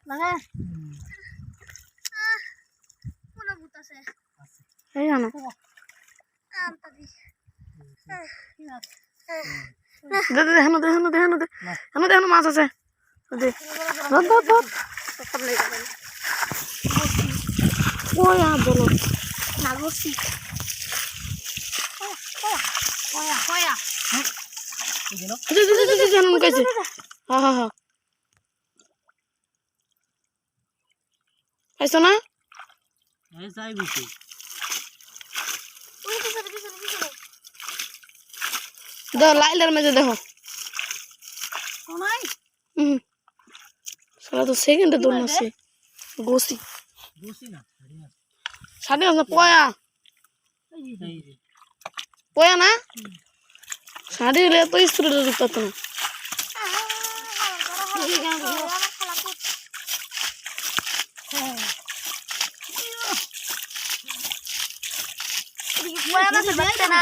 লাগে কোন ভূত আছে এই জানো আমটা দি দে দে হেনো দে হেনো দে হেনো দে হেনো দে হেনো মাছ আছে দে ধর ধর ধর সামনে যাবেন ওই আ বলো না বসি কয়া দে দে দে দে হেনো কাইছে হ্যাঁ হ্যাঁ হ্যাঁ আইছো না এই যাই বিছে ওই পিছনে দেখো লাইলের মাঝে দেখো কোনাই সারা তো সেকেন্ডে দৌড় মারছে গোসি বসি না সাড়ে না পয়া পয়া না সাড়ে লে তো স্কুলে ঢুকতে পারতো না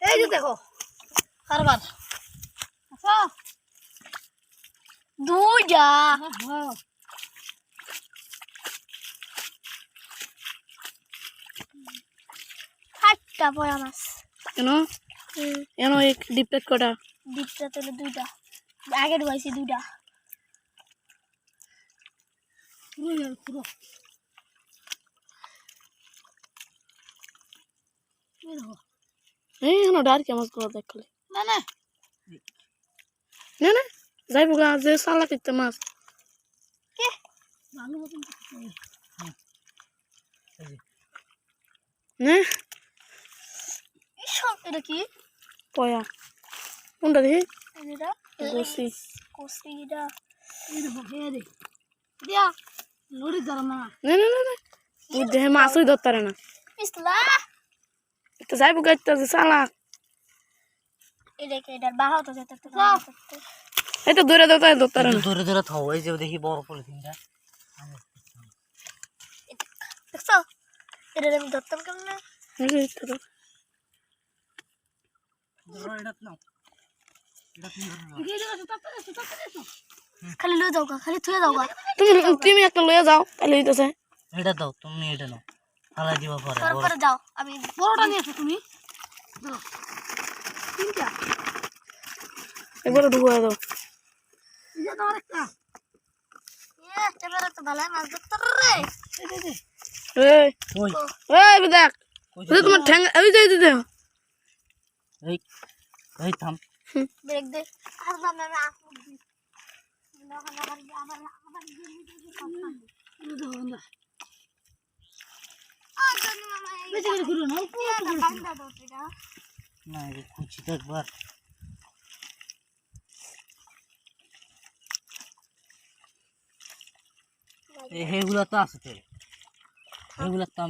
এই যে দেখো কারবার আচ্ছা দুইটা হাতটা পয়া মাছ কেন কেন এই ডিপেট কটা ডিপটা তেলে দুইটা আগে ঢুকাইছি দুইটা পুরো এই হেনো ডার কে মাছ গুলো দেখলে না না না না যাইব গা যে সালা কিতে মাছ কে ভালো মতন না সব এটা কি পয়া কোনটা দেখি এটা গোসি কোসিটা এটা বকে দে দিয়া লড়ি ধর না না না না ওই দেহে মাছই ধরতে না ইসলা তো যাইব গা যে সালা এটা কে এটা বাহাও তো যেতে তো এই তো দূরে ধরতে না ধরে ধরে থাও এই যে দেখি বড় পলিথিনটা দেখছো এটা আমি ধরতাম কেমনে এটা নাও খালি লয়ে যাও খালি থুয়ে যাও তুমি একটা লয়ে যাও তাহলে হইতেছে এটা দাও তুমি এটা নাও ফালাই দিবা পরে পরে যাও আমি বড়টা নিয়েছো তুমি তিনটা এবারে ঢুকায় দাও ইয়া দাও আরেকটা এবারে তো ভালো মাছ ধরতে রে এই ওই এই দেখ ওই তোমার ঠ্যাং ওই যে দেখো এই এই থাম ব্রেক দে আর দাম আমি আসব দি না এই কুচি তো একবার এগুলা তো আছে তো এগুলা তো